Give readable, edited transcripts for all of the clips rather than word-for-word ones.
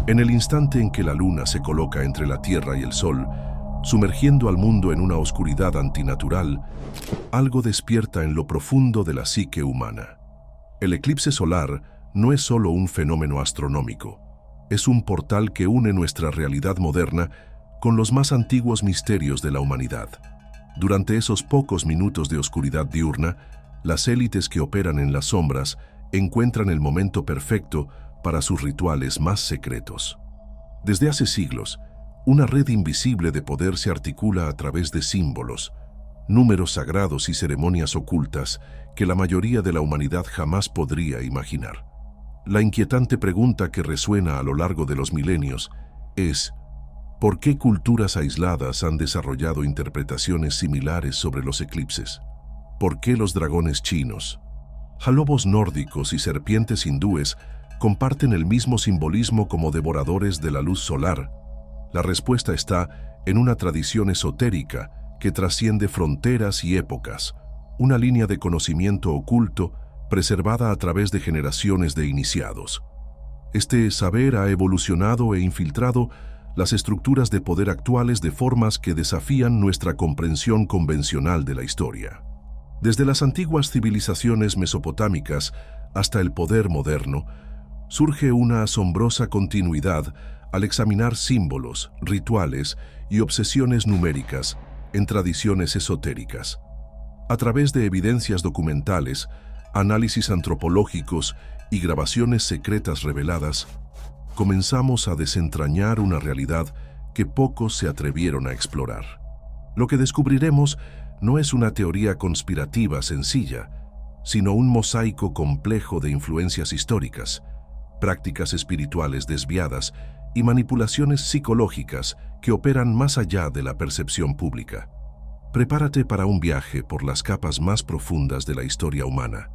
En el instante en que la luna se coloca entre la Tierra y el Sol, sumergiendo al mundo en una oscuridad antinatural, algo despierta en lo profundo de la psique humana. El eclipse solar no es solo un fenómeno astronómico, es un portal que une nuestra realidad moderna con los más antiguos misterios de la humanidad. Durante esos pocos minutos de oscuridad diurna, las élites que operan en las sombras encuentran el momento perfecto para sus rituales más secretos. Desde hace siglos, una red invisible de poder se articula a través de símbolos, números sagrados y ceremonias ocultas que la mayoría de la humanidad jamás podría imaginar. La inquietante pregunta que resuena a lo largo de los milenios es: ¿por qué culturas aisladas han desarrollado interpretaciones similares sobre los eclipses? ¿Por qué los dragones chinos, lobos nórdicos y serpientes hindúes comparten el mismo simbolismo como devoradores de la luz solar? La respuesta está en una tradición esotérica que trasciende fronteras y épocas, una línea de conocimiento oculto preservada a través de generaciones de iniciados. Este saber ha evolucionado e infiltrado las estructuras de poder actuales de formas que desafían nuestra comprensión convencional de la historia. Desde las antiguas civilizaciones mesopotámicas hasta el poder moderno, surge una asombrosa continuidad al examinar símbolos, rituales y obsesiones numéricas en tradiciones esotéricas. A través de evidencias documentales, análisis antropológicos y grabaciones secretas reveladas, comenzamos a desentrañar una realidad que pocos se atrevieron a explorar. Lo que descubriremos no es una teoría conspirativa sencilla, sino un mosaico complejo de influencias históricas, prácticas espirituales desviadas y manipulaciones psicológicas que operan más allá de la percepción pública. Prepárate para un viaje por las capas más profundas de la historia humana,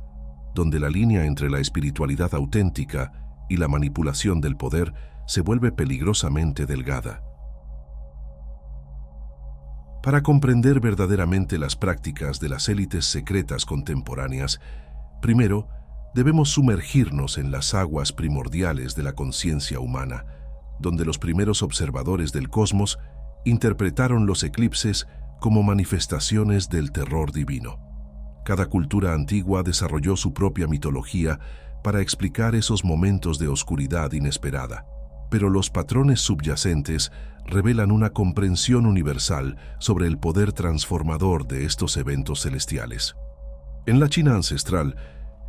donde la línea entre la espiritualidad auténtica y la manipulación del poder se vuelve peligrosamente delgada. Para comprender verdaderamente las prácticas de las élites secretas contemporáneas, primero debemos sumergirnos en las aguas primordiales de la conciencia humana, donde los primeros observadores del cosmos interpretaron los eclipses como manifestaciones del terror divino. Cada cultura antigua desarrolló su propia mitología para explicar esos momentos de oscuridad inesperada, pero los patrones subyacentes revelan una comprensión universal sobre el poder transformador de estos eventos celestiales. En la China ancestral,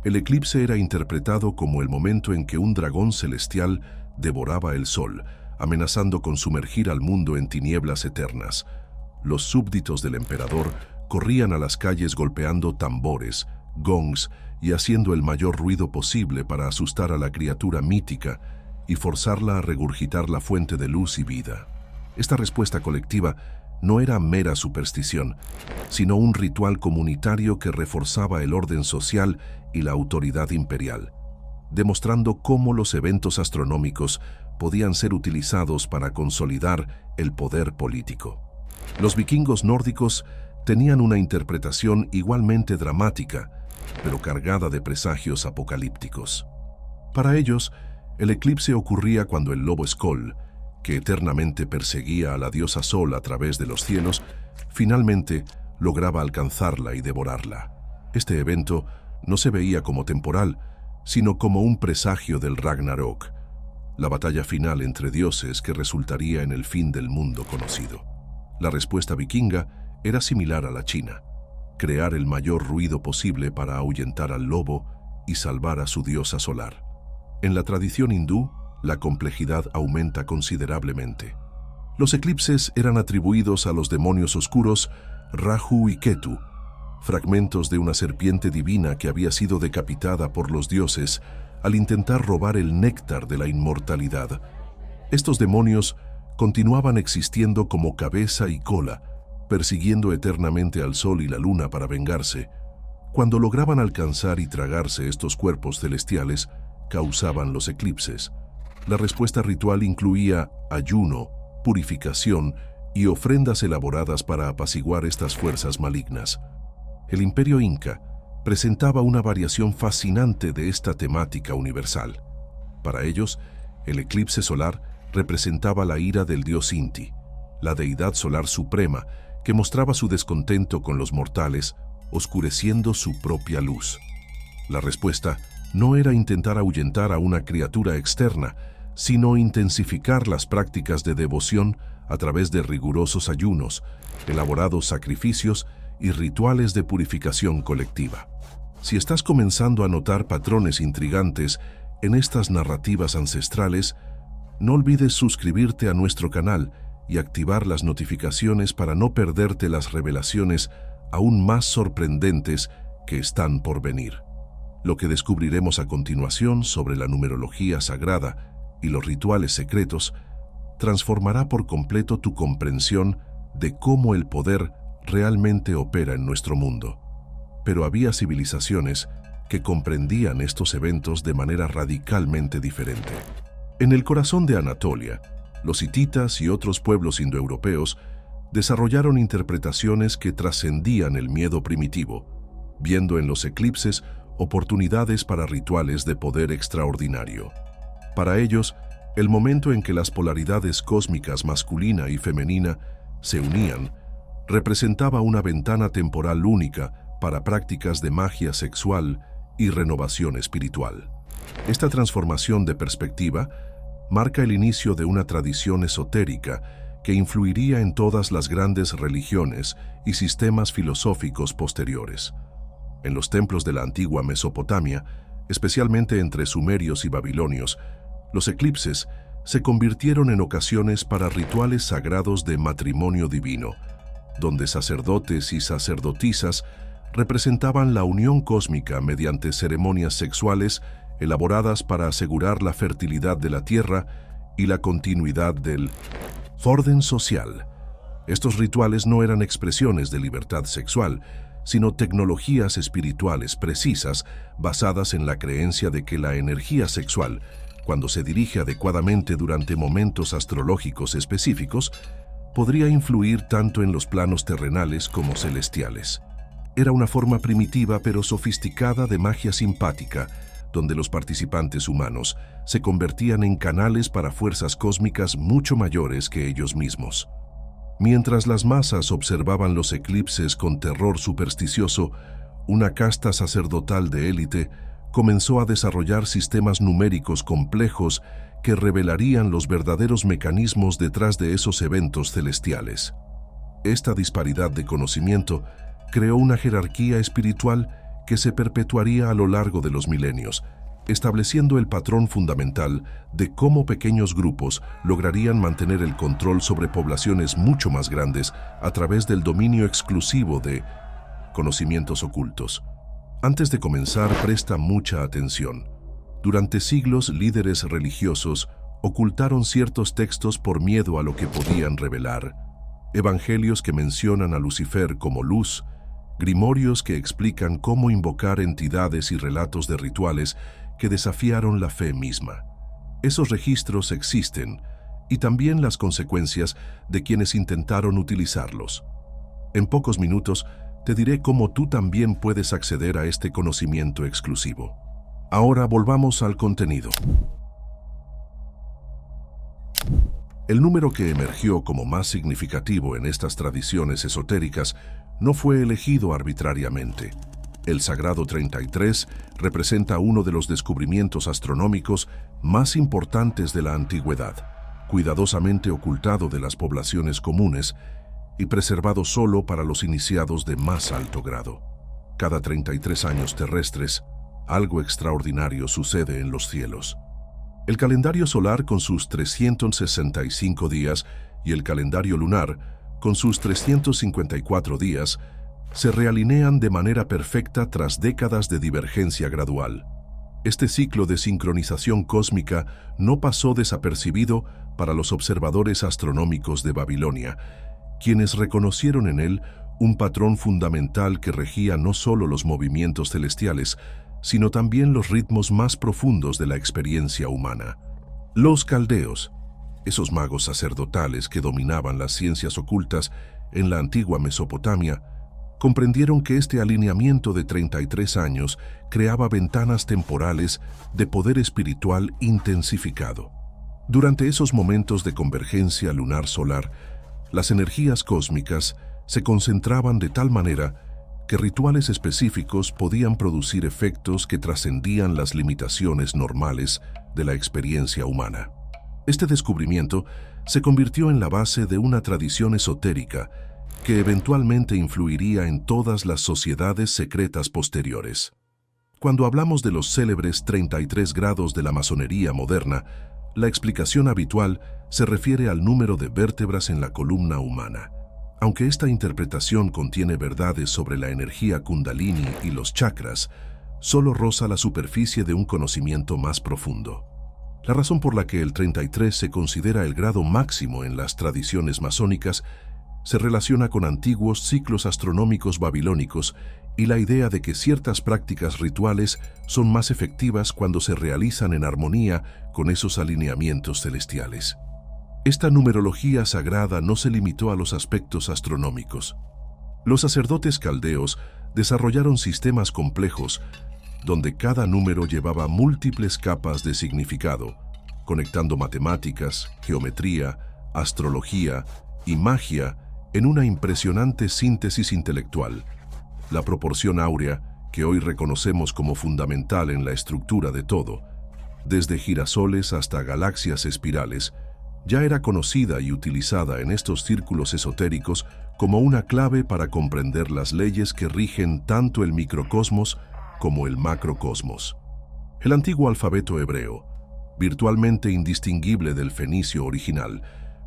el eclipse era interpretado como el momento en que un dragón celestial devoraba el sol, amenazando con sumergir al mundo en tinieblas eternas. Los súbditos del emperador corrían a las calles golpeando tambores, gongs y haciendo el mayor ruido posible para asustar a la criatura mítica y forzarla a regurgitar la fuente de luz y vida. Esta respuesta colectiva no era mera superstición, sino un ritual comunitario que reforzaba el orden social y la autoridad imperial, demostrando cómo los eventos astronómicos podían ser utilizados para consolidar el poder político. Los vikingos nórdicos tenían una interpretación igualmente dramática, pero cargada de presagios apocalípticos. Para ellos, el eclipse ocurría cuando el lobo Skoll, que eternamente perseguía a la diosa Sol a través de los cielos, finalmente lograba alcanzarla y devorarla. Este evento no se veía como temporal, sino como un presagio del Ragnarok, la batalla final entre dioses que resultaría en el fin del mundo conocido. La respuesta vikinga era similar a la china: crear el mayor ruido posible para ahuyentar al lobo y salvar a su diosa solar. En la tradición hindú, la complejidad aumenta considerablemente. Los eclipses eran atribuidos a los demonios oscuros Rahu y Ketu, fragmentos de una serpiente divina que había sido decapitada por los dioses al intentar robar el néctar de la inmortalidad. Estos demonios continuaban existiendo como cabeza y cola, persiguiendo eternamente al sol y la luna para vengarse. Cuando lograban alcanzar y tragarse estos cuerpos celestiales, causaban los eclipses. La respuesta ritual incluía ayuno, purificación y ofrendas elaboradas para apaciguar estas fuerzas malignas. El Imperio Inca presentaba una variación fascinante de esta temática universal. Para ellos, El eclipse solar representaba la ira del dios Inti, la deidad solar suprema que mostraba su descontento con los mortales, oscureciendo su propia luz. La respuesta no era intentar ahuyentar a una criatura externa, sino intensificar las prácticas de devoción a través de rigurosos ayunos, elaborados sacrificios y rituales de purificación colectiva. Si estás comenzando a notar patrones intrigantes en estas narrativas ancestrales, no olvides suscribirte a nuestro canal y activar las notificaciones para no perderte las revelaciones aún más sorprendentes que están por venir. Lo que descubriremos a continuación sobre la numerología sagrada y los rituales secretos transformará por completo tu comprensión de cómo el poder realmente opera en nuestro mundo. Pero había civilizaciones que comprendían estos eventos de manera radicalmente diferente. En el corazón de Anatolia, los hititas y otros pueblos indoeuropeos desarrollaron interpretaciones que trascendían el miedo primitivo, viendo en los eclipses oportunidades para rituales de poder extraordinario. Para ellos, el momento en que las polaridades cósmicas masculina y femenina se unían representaba una ventana temporal única para prácticas de magia sexual y renovación espiritual. Esta transformación de perspectiva marca el inicio de una tradición esotérica que influiría en todas las grandes religiones y sistemas filosóficos posteriores. En los templos de la antigua Mesopotamia, especialmente entre sumerios y babilonios, los eclipses se convirtieron en ocasiones para rituales sagrados de matrimonio divino, donde sacerdotes y sacerdotisas representaban la unión cósmica mediante ceremonias sexuales elaboradas para asegurar la fertilidad de la tierra y la continuidad del orden social. Estos rituales no eran expresiones de libertad sexual, sino tecnologías espirituales precisas basadas en la creencia de que la energía sexual, cuando se dirige adecuadamente durante momentos astrológicos específicos, podría influir tanto en los planos terrenales como celestiales. Era una forma primitiva pero sofisticada de magia simpática, donde los participantes humanos se convertían en canales para fuerzas cósmicas mucho mayores que ellos mismos. Mientras las masas observaban los eclipses con terror supersticioso, una casta sacerdotal de élite comenzó a desarrollar sistemas numéricos complejos que revelarían los verdaderos mecanismos detrás de esos eventos celestiales. Esta disparidad de conocimiento creó una jerarquía espiritual que se perpetuaría a lo largo de los milenios, estableciendo el patrón fundamental de cómo pequeños grupos lograrían mantener el control sobre poblaciones mucho más grandes a través del dominio exclusivo de conocimientos ocultos. Antes de comenzar, presta mucha atención. Durante siglos, líderes religiosos ocultaron ciertos textos por miedo a lo que podían revelar. Evangelios que mencionan a Lucifer como luz, grimorios que explican cómo invocar entidades y relatos de rituales que desafiaron la fe misma. Esos registros existen, y también las consecuencias de quienes intentaron utilizarlos. En pocos minutos te diré cómo tú también puedes acceder a este conocimiento exclusivo. Ahora volvamos al contenido. El número que emergió como más significativo en estas tradiciones esotéricas no fue elegido arbitrariamente. El sagrado 33 representa uno de los descubrimientos astronómicos más importantes de la antigüedad, cuidadosamente ocultado de las poblaciones comunes y preservado solo para los iniciados de más alto grado. Cada 33 años terrestres, algo extraordinario sucede en los cielos. El calendario solar con sus 365 días y el calendario lunar con sus 354 días se realinean de manera perfecta tras décadas de divergencia gradual. Este ciclo de sincronización cósmica no pasó desapercibido para los observadores astronómicos de Babilonia, quienes reconocieron en él un patrón fundamental que regía no solo los movimientos celestiales, sino también los ritmos más profundos de la experiencia humana. Los caldeos, esos magos sacerdotales que dominaban las ciencias ocultas en la antigua Mesopotamia, comprendieron que este alineamiento de 33 años creaba ventanas temporales de poder espiritual intensificado. Durante esos momentos de convergencia lunar-solar, las energías cósmicas se concentraban de tal manera que rituales específicos podían producir efectos que trascendían las limitaciones normales de la experiencia humana. Este descubrimiento se convirtió en la base de una tradición esotérica que eventualmente influiría en todas las sociedades secretas posteriores. Cuando hablamos de los célebres 33 grados de la masonería moderna, la explicación habitual se refiere al número de vértebras en la columna humana. Aunque esta interpretación contiene verdades sobre la energía kundalini y los chakras, solo roza la superficie de un conocimiento más profundo. La razón por la que el 33 se considera el grado máximo en las tradiciones masónicas se relaciona con antiguos ciclos astronómicos babilónicos y la idea de que ciertas prácticas rituales son más efectivas cuando se realizan en armonía con esos alineamientos celestiales. Esta numerología sagrada no se limitó a los aspectos astronómicos. Los sacerdotes caldeos desarrollaron sistemas complejos donde cada número llevaba múltiples capas de significado, conectando matemáticas, geometría, astrología y magia en una impresionante síntesis intelectual. La proporción áurea, que hoy reconocemos como fundamental en la estructura de todo, desde girasoles hasta galaxias espirales, ya era conocida y utilizada en estos círculos esotéricos como una clave para comprender las leyes que rigen tanto el microcosmos como el macrocosmos. El antiguo alfabeto hebreo, virtualmente indistinguible del fenicio original,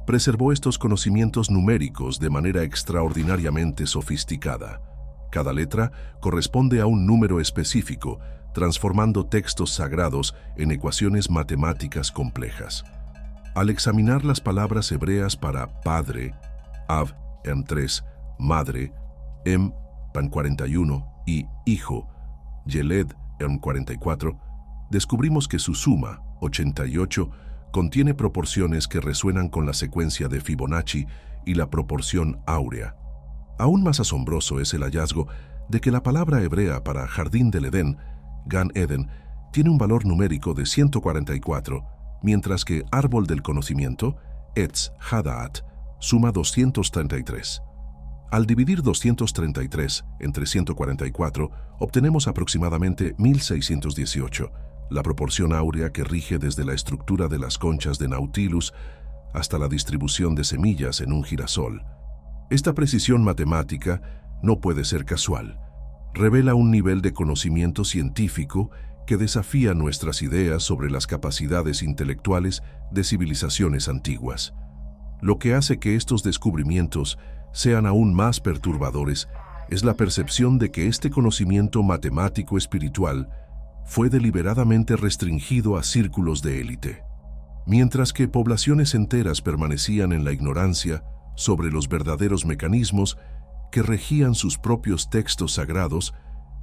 preservó estos conocimientos numéricos de manera extraordinariamente sofisticada. Cada letra corresponde a un número específico, transformando textos sagrados en ecuaciones matemáticas complejas. Al examinar las palabras hebreas para padre, Av en 3, madre, en 41 y hijo, Yeled en 44, descubrimos que su suma, 88, contiene proporciones que resuenan con la secuencia de Fibonacci y la proporción áurea. Aún más asombroso es el hallazgo de que la palabra hebrea para jardín del Edén, Gan Eden, tiene un valor numérico de 144, mientras que árbol del conocimiento, Etz Hadaat, suma 233. Al dividir 233 entre 144, obtenemos aproximadamente 1618, la proporción áurea que rige desde la estructura de las conchas de Nautilus hasta la distribución de semillas en un girasol. Esta precisión matemática no puede ser casual. Revela un nivel de conocimiento científico que desafía nuestras ideas sobre las capacidades intelectuales de civilizaciones antiguas. Lo que hace que estos descubrimientos sean aún más perturbadores es la percepción de que este conocimiento matemático espiritual fue deliberadamente restringido a círculos de élite. Mientras que poblaciones enteras permanecían en la ignorancia sobre los verdaderos mecanismos que regían sus propios textos sagrados,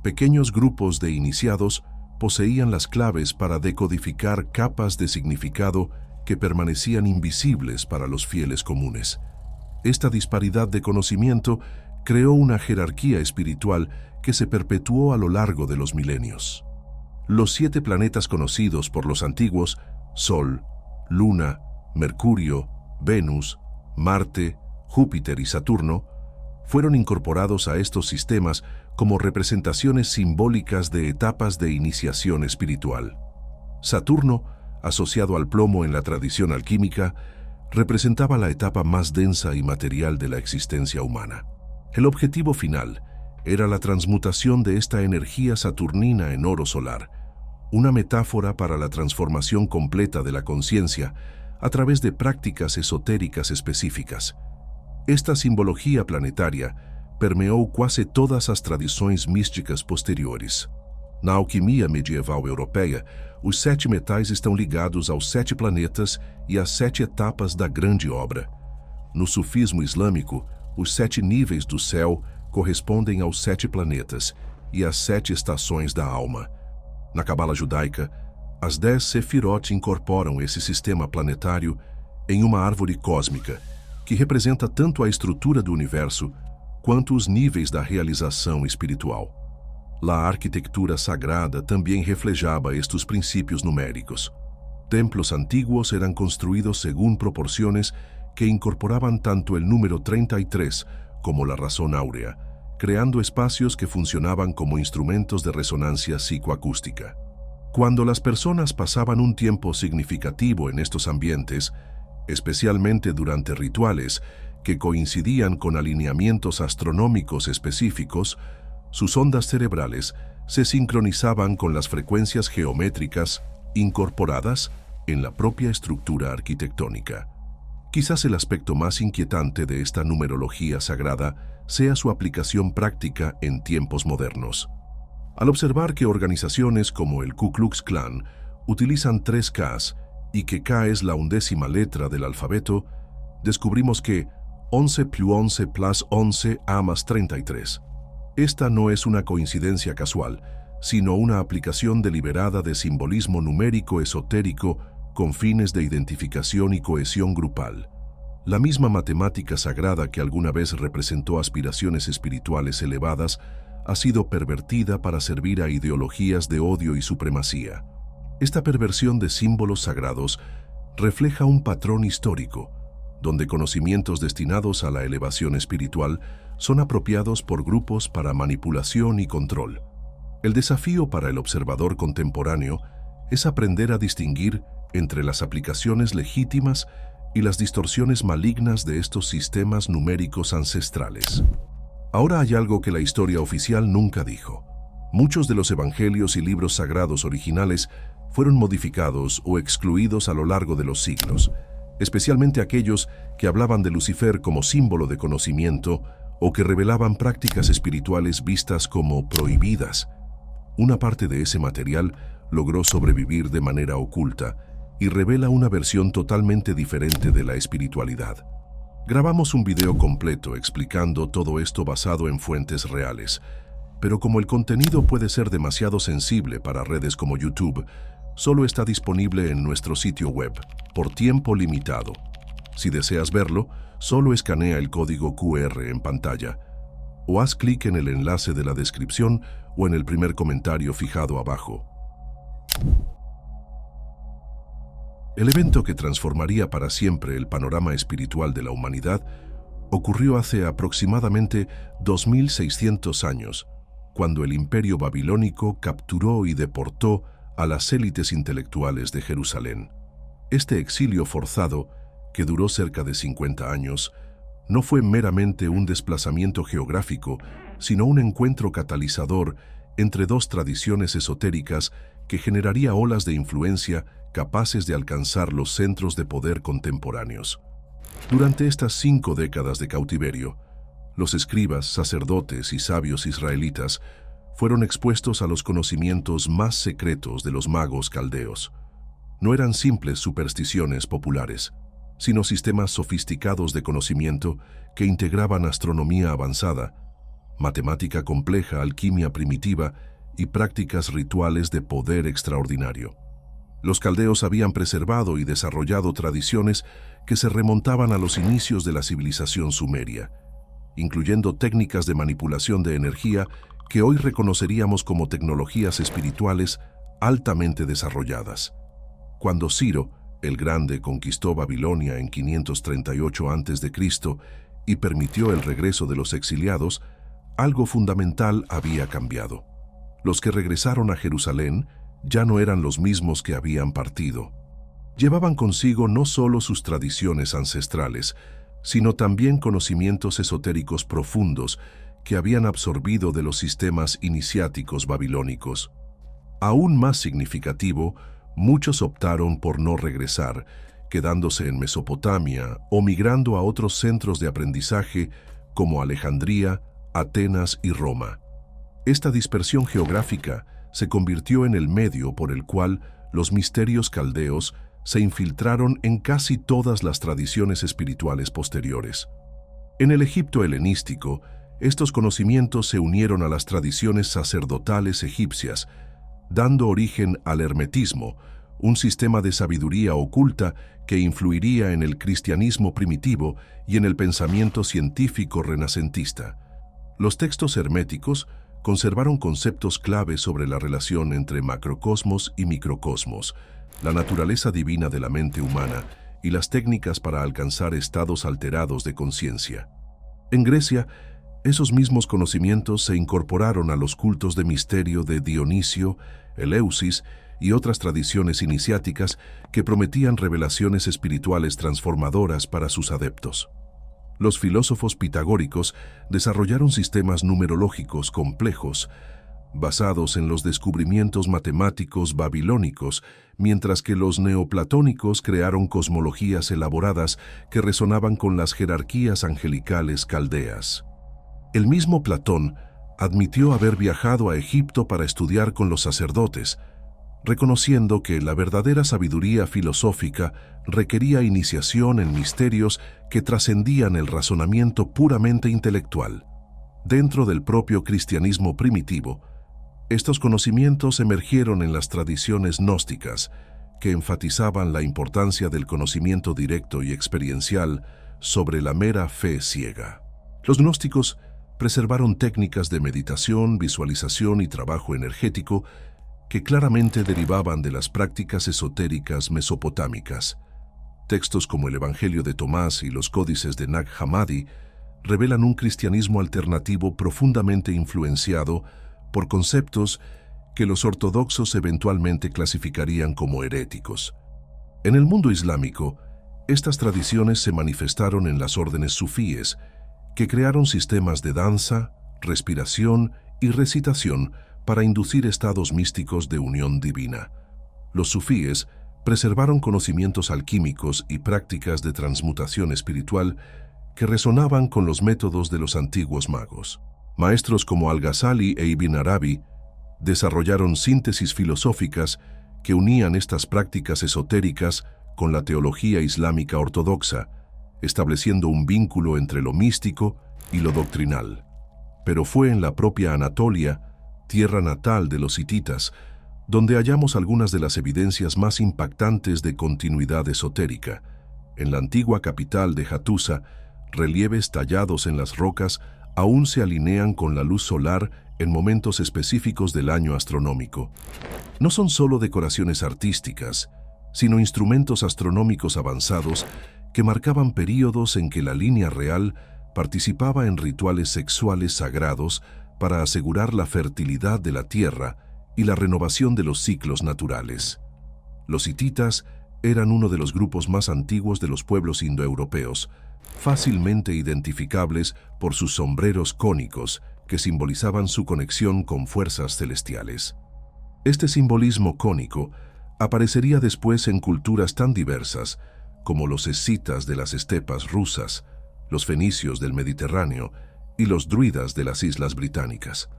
pequeños grupos de iniciados poseían las claves para decodificar capas de significado que permanecían invisibles para los fieles comunes. Esta disparidad de conocimiento creó una jerarquía espiritual que se perpetuó a lo largo de los milenios. Los 7 planetas conocidos por los antiguos, Sol, Luna, Mercurio, Venus, Marte, Júpiter y Saturno, fueron incorporados a estos sistemas como representaciones simbólicas de etapas de iniciación espiritual. Saturno, asociado al plomo en la tradición alquímica, representaba la etapa más densa y material de la existencia humana. El objetivo final era la transmutación de esta energía saturnina en oro solar, una metáfora para la transformación completa de la conciencia a través de prácticas esotéricas específicas. Esta simbología planetaria permeou quase todas as tradições místicas posteriores. Na alquimia medieval europeia, os 7 metais estão ligados aos 7 planetas e às 7 etapas da grande obra. No sufismo islâmico, os 7 níveis do céu correspondem aos 7 planetas e às 7 estações da alma. Na cabala judaica, as 10 sefirot incorporam esse sistema planetário em uma árvore cósmica, que representa tanto a estrutura do universo quanto os níveis da realização espiritual. A arquitetura sagrada também reflejava estes princípios numéricos. Templos antiguos eran construidos según proporciones que incorporaban tanto el número 33 como la razón áurea, creando espacios que funcionaban como instrumentos de resonancia psicoacústica. Cuando las personas pasaban un tiempo significativo en estos ambientes, especialmente durante rituales que coincidían con alineamientos astronómicos específicos, sus ondas cerebrales se sincronizaban con las frecuencias geométricas incorporadas en la propia estructura arquitectónica. Quizás el aspecto más inquietante de esta numerología sagrada sea su aplicación práctica en tiempos modernos. Al observar que organizaciones como el Ku Klux Klan utilizan 3 Ks y que K es la 11ª letra del alfabeto, descubrimos que 11 + 11 + 11 A + 33. Esta no es una coincidencia casual, sino una aplicación deliberada de simbolismo numérico esotérico con fines de identificación y cohesión grupal. La misma matemática sagrada que alguna vez representó aspiraciones espirituales elevadas ha sido pervertida para servir a ideologías de odio y supremacía. Esta perversión de símbolos sagrados refleja un patrón histórico, donde conocimientos destinados a la elevación espiritual son apropiados por grupos para manipulación y control. El desafío para el observador contemporáneo es aprender a distinguir entre las aplicaciones legítimas y las distorsiones malignas de estos sistemas numéricos ancestrales. Ahora hay algo que la historia oficial nunca dijo. Muchos de los evangelios y libros sagrados originales fueron modificados o excluidos a lo largo de los siglos, especialmente aquellos que hablaban de Lucifer como símbolo de conocimiento o que revelaban prácticas espirituales vistas como prohibidas. Una parte de ese material logró sobrevivir de manera oculta y revela una versión totalmente diferente de la espiritualidad. Grabamos un video completo explicando todo esto basado en fuentes reales, pero como el contenido puede ser demasiado sensible para redes como YouTube, solo está disponible en nuestro sitio web, por tiempo limitado. Si deseas verlo, solo escanea el código QR en pantalla, o haz clic en el enlace de la descripción o en el primer comentario fijado abajo. El evento que transformaría para siempre el panorama espiritual de la humanidad ocurrió hace aproximadamente 2600 años, cuando el Imperio Babilónico capturó y deportó a las élites intelectuales de Jerusalén. Este exilio forzado, que duró cerca de 50 años, no fue meramente un desplazamiento geográfico, sino un encuentro catalizador entre dos tradiciones esotéricas que generaría olas de influencia capaces de alcanzar los centros de poder contemporáneos. Durante estas 5 décadas de cautiverio, los escribas, sacerdotes y sabios israelitas fueron expuestos a los conocimientos más secretos de los magos caldeos. No eran simples supersticiones populares, sino sistemas sofisticados de conocimiento que integraban astronomía avanzada, matemática compleja, alquimia primitiva y prácticas rituales de poder extraordinario. Los caldeos habían preservado y desarrollado tradiciones que se remontaban a los inicios de la civilización sumeria, incluyendo técnicas de manipulación de energía que hoy reconoceríamos como tecnologías espirituales altamente desarrolladas. Cuando Ciro, el Grande, conquistó Babilonia en 538 a.C. y permitió el regreso de los exiliados, algo fundamental había cambiado. Los que regresaron a Jerusalén ya no eran los mismos que habían partido. Llevaban consigo no solo sus tradiciones ancestrales, sino también conocimientos esotéricos profundos que habían absorbido de los sistemas iniciáticos babilónicos. Aún más significativo, muchos optaron por no regresar, quedándose en Mesopotamia o migrando a otros centros de aprendizaje como Alejandría, Atenas y Roma. Esta dispersión geográfica se convirtió en el medio por el cual los misterios caldeos se infiltraron en casi todas las tradiciones espirituales posteriores. En el Egipto helenístico, estos conocimientos se unieron a las tradiciones sacerdotales egipcias, dando origen al hermetismo, un sistema de sabiduría oculta que influiría en el cristianismo primitivo y en el pensamiento científico renacentista. Los textos herméticos conservaron conceptos clave sobre la relación entre macrocosmos y microcosmos, la naturaleza divina de la mente humana y las técnicas para alcanzar estados alterados de conciencia. En Grecia, esos mismos conocimientos se incorporaron a los cultos de misterio de Dionisio, Eleusis y otras tradiciones iniciáticas que prometían revelaciones espirituales transformadoras para sus adeptos. Los filósofos pitagóricos desarrollaron sistemas numerológicos complejos, basados en los descubrimientos matemáticos babilónicos, mientras que los neoplatónicos crearon cosmologías elaboradas que resonaban con las jerarquías angelicales caldeas. El mismo Platón admitió haber viajado a Egipto para estudiar con los sacerdotes, reconociendo que la verdadera sabiduría filosófica requería iniciación en misterios que trascendían el razonamiento puramente intelectual. Dentro del propio cristianismo primitivo, estos conocimientos emergieron en las tradiciones gnósticas, que enfatizaban la importancia del conocimiento directo y experiencial sobre la mera fe ciega. Los gnósticos preservaron técnicas de meditación, visualización y trabajo energético que claramente derivaban de las prácticas esotéricas mesopotámicas. Textos como el Evangelio de Tomás y los códices de Nag Hammadi revelan un cristianismo alternativo profundamente influenciado por conceptos que los ortodoxos eventualmente clasificarían como heréticos. En el mundo islámico, estas tradiciones se manifestaron en las órdenes sufíes, que crearon sistemas de danza, respiración y recitación para inducir estados místicos de unión divina. Los sufíes preservaron conocimientos alquímicos y prácticas de transmutación espiritual que resonaban con los métodos de los antiguos magos. Maestros como Al-Ghazali e Ibn Arabi desarrollaron síntesis filosóficas que unían estas prácticas esotéricas con la teología islámica ortodoxa, estableciendo un vínculo entre lo místico y lo doctrinal. Pero fue en la propia Anatolia, tierra natal de los hititas, donde hallamos algunas de las evidencias más impactantes de continuidad esotérica. En la antigua capital de Hattusa, relieves tallados en las rocas aún se alinean con la luz solar en momentos específicos del año astronómico. No son solo decoraciones artísticas, sino instrumentos astronómicos avanzados que marcaban períodos en que la línea real participaba en rituales sexuales sagrados para asegurar la fertilidad de la tierra y la renovación de los ciclos naturales. Los hititas eran uno de los grupos más antiguos de los pueblos indoeuropeos, fácilmente identificables por sus sombreros cónicos que simbolizaban su conexión con fuerzas celestiales. Este simbolismo cónico aparecería después en culturas tan diversas como los escitas de las estepas rusas, los fenicios del Mediterráneo y los druidas de las islas británicas.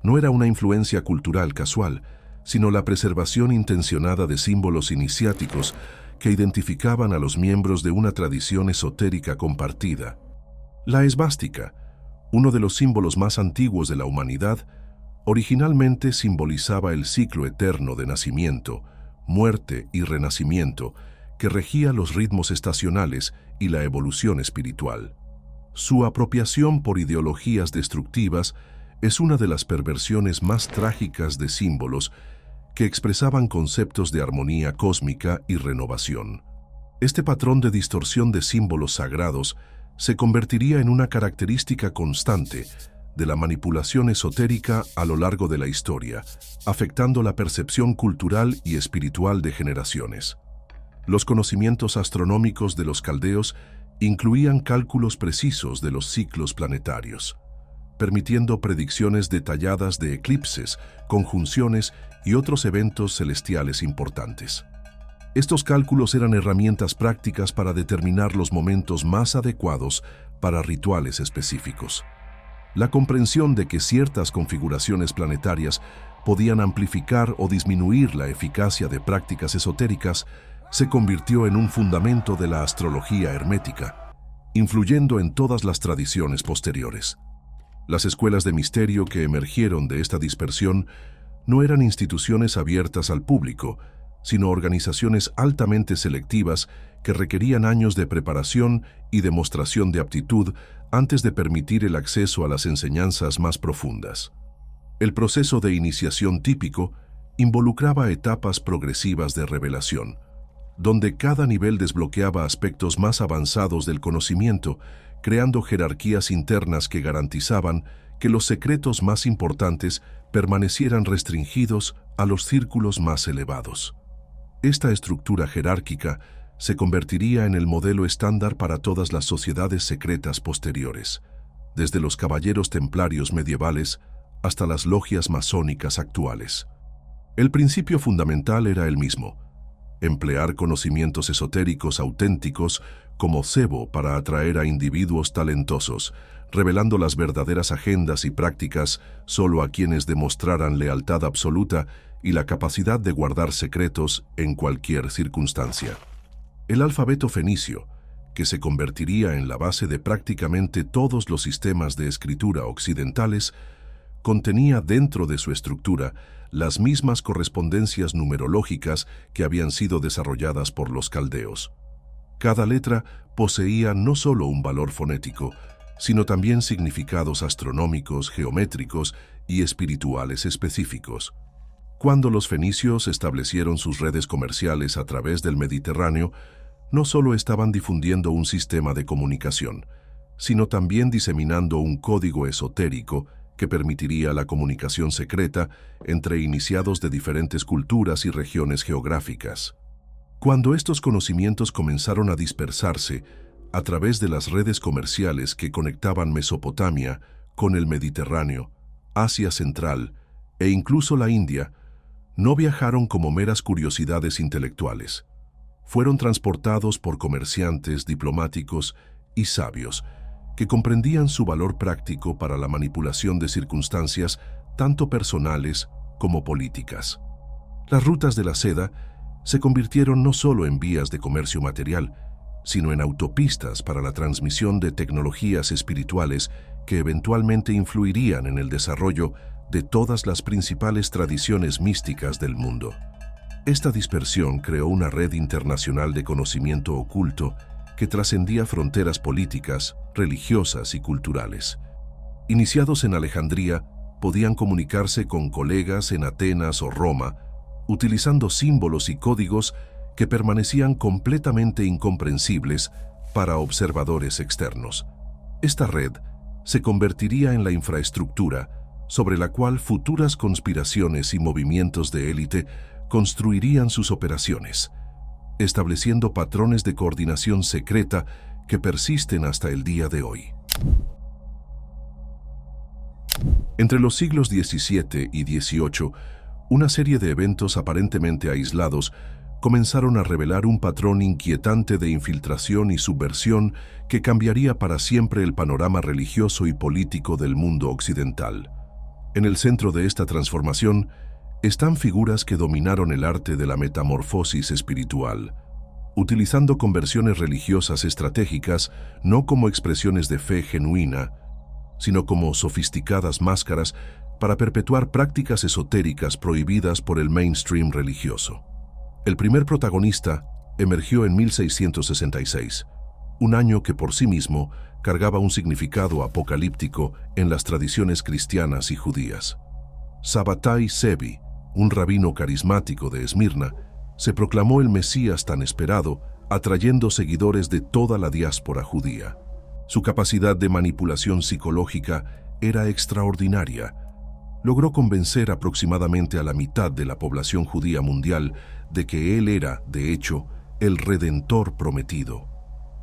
No era una influencia cultural casual, sino la preservación intencionada de símbolos iniciáticos que identificaban a los miembros de una tradición esotérica compartida. La esvástica, uno de los símbolos más antiguos de la humanidad, originalmente simbolizaba el ciclo eterno de nacimiento, muerte y renacimiento que regía los ritmos estacionales y la evolución espiritual. Su apropiación por ideologías destructivas es una de las perversiones más trágicas de símbolos que expresaban conceptos de armonía cósmica y renovación. Este patrón de distorsión de símbolos sagrados se convertiría en una característica constante de la manipulación esotérica a lo largo de la historia, afectando la percepción cultural y espiritual de generaciones. Los conocimientos astronómicos de los caldeos incluían cálculos precisos de los ciclos planetarios, permitiendo predicciones detalladas de eclipses, conjunciones y otros eventos celestiales importantes. Estos cálculos eran herramientas prácticas para determinar los momentos más adecuados para rituales específicos. La comprensión de que ciertas configuraciones planetarias podían amplificar o disminuir la eficacia de prácticas esotéricas se convirtió en un fundamento de la astrología hermética, influyendo en todas las tradiciones posteriores. Las escuelas de misterio que emergieron de esta dispersión no eran instituciones abiertas al público, sino organizaciones altamente selectivas que requerían años de preparación y demostración de aptitud antes de permitir el acceso a las enseñanzas más profundas. El proceso de iniciación típico involucraba etapas progresivas de revelación, donde cada nivel desbloqueaba aspectos más avanzados del conocimiento, creando jerarquías internas que garantizaban que los secretos más importantes permanecieran restringidos a los círculos más elevados. Esta estructura jerárquica se convertiría en el modelo estándar para todas las sociedades secretas posteriores, desde los caballeros templarios medievales hasta las logias masónicas actuales. El principio fundamental era el mismo: emplear conocimientos esotéricos auténticos como cebo para atraer a individuos talentosos, revelando las verdaderas agendas y prácticas solo a quienes demostraran lealtad absoluta y la capacidad de guardar secretos en cualquier circunstancia. El alfabeto fenicio, que se convertiría en la base de prácticamente todos los sistemas de escritura occidentales, contenía dentro de su estructura las mismas correspondencias numerológicas que habían sido desarrolladas por los caldeos. Cada letra poseía no solo un valor fonético, sino también significados astronómicos, geométricos y espirituales específicos. Cuando los fenicios establecieron sus redes comerciales a través del Mediterráneo, no solo estaban difundiendo un sistema de comunicación, sino también diseminando un código esotérico que permitiría la comunicación secreta entre iniciados de diferentes culturas y regiones geográficas. Cuando estos conocimientos comenzaron a dispersarse a través de las redes comerciales que conectaban Mesopotamia con el Mediterráneo, Asia Central e incluso la India, no viajaron como meras curiosidades intelectuales. Fueron transportados por comerciantes, diplomáticos y sabios que comprendían su valor práctico para la manipulación de circunstancias tanto personales como políticas. Las rutas de la seda se convirtieron no solo en vías de comercio material, sino en autopistas para la transmisión de tecnologías espirituales que eventualmente influirían en el desarrollo de todas las principales tradiciones místicas del mundo. Esta dispersión creó una red internacional de conocimiento oculto que trascendía fronteras políticas, religiosas y culturales. Iniciados en Alejandría, podían comunicarse con colegas en Atenas o Roma, utilizando símbolos y códigos que permanecían completamente incomprensibles para observadores externos. Esta red se convertiría en la infraestructura sobre la cual futuras conspiraciones y movimientos de élite construirían sus operaciones, estableciendo patrones de coordinación secreta que persisten hasta el día de hoy. Entre los siglos XVII y XVIII, una serie de eventos aparentemente aislados comenzaron a revelar un patrón inquietante de infiltración y subversión que cambiaría para siempre el panorama religioso y político del mundo occidental. En el centro de esta transformación están figuras que dominaron el arte de la metamorfosis espiritual, utilizando conversiones religiosas estratégicas no como expresiones de fe genuina, sino como sofisticadas máscaras para perpetuar prácticas esotéricas prohibidas por el mainstream religioso. El primer protagonista emergió en 1666, un año que por sí mismo cargaba un significado apocalíptico en las tradiciones cristianas y judías. Sabbatai Zevi, un rabino carismático de Esmirna, se proclamó el Mesías tan esperado, atrayendo seguidores de toda la diáspora judía. Su capacidad de manipulación psicológica era extraordinaria. Logró convencer aproximadamente a la mitad de la población judía mundial de que él era, de hecho, el Redentor prometido.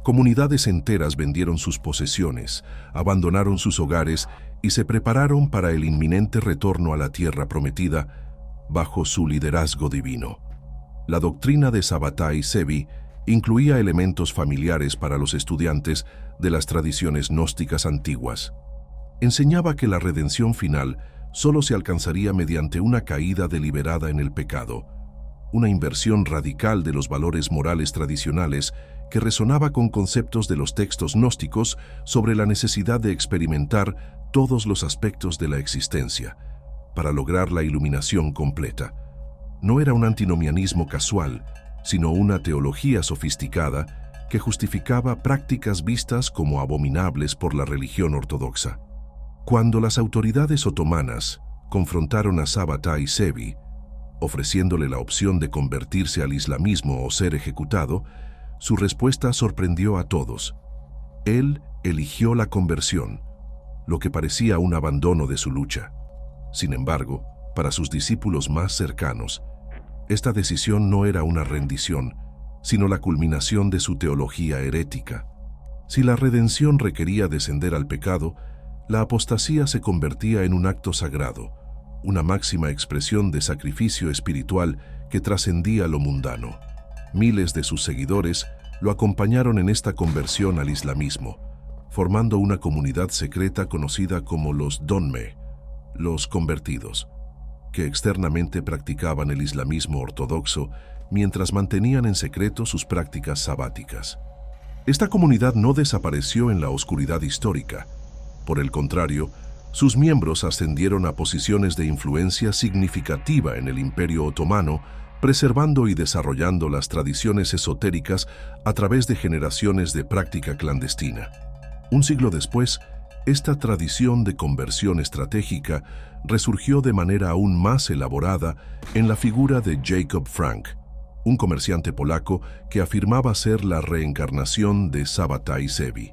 Comunidades enteras vendieron sus posesiones, abandonaron sus hogares y se prepararon para el inminente retorno a la tierra prometida bajo su liderazgo divino. La doctrina de Sabbatai Zevi incluía elementos familiares para los estudiantes de las tradiciones gnósticas antiguas. Enseñaba que la redención final solo se alcanzaría mediante una caída deliberada en el pecado, una inversión radical de los valores morales tradicionales que resonaba con conceptos de los textos gnósticos sobre la necesidad de experimentar todos los aspectos de la existencia para lograr la iluminación completa. No era un antinomianismo casual, sino una teología sofisticada que justificaba prácticas vistas como abominables por la religión ortodoxa. Cuando las autoridades otomanas confrontaron a Sabbatai Zevi, ofreciéndole la opción de convertirse al islamismo o ser ejecutado, su respuesta sorprendió a todos. Él eligió la conversión, lo que parecía un abandono de su lucha. Sin embargo, para sus discípulos más cercanos, esta decisión no era una rendición, sino la culminación de su teología herética. Si la redención requería descender al pecado, la apostasía se convertía en un acto sagrado, una máxima expresión de sacrificio espiritual que trascendía lo mundano. Miles de sus seguidores lo acompañaron en esta conversión al islamismo, formando una comunidad secreta conocida como los Donme, los convertidos, que externamente practicaban el islamismo ortodoxo mientras mantenían en secreto sus prácticas sabáticas. Esta comunidad no desapareció en la oscuridad histórica. Por el contrario, sus miembros ascendieron a posiciones de influencia significativa en el Imperio Otomano, preservando y desarrollando las tradiciones esotéricas a través de generaciones de práctica clandestina. Un siglo después, esta tradición de conversión estratégica resurgió de manera aún más elaborada en la figura de Jacob Frank, un comerciante polaco que afirmaba ser la reencarnación de Sabbatai Zevi.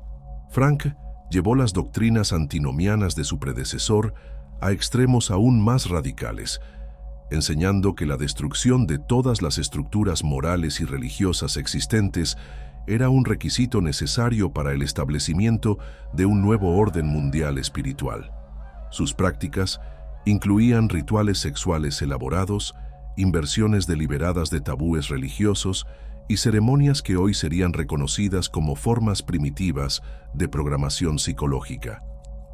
Frank llevó las doctrinas antinomianas de su predecesor a extremos aún más radicales, enseñando que la destrucción de todas las estructuras morales y religiosas existentes era un requisito necesario para el establecimiento de un nuevo orden mundial espiritual. Sus prácticas incluían rituales sexuales elaborados, inversiones deliberadas de tabúes religiosos y ceremonias que hoy serían reconocidas como formas primitivas de programación psicológica.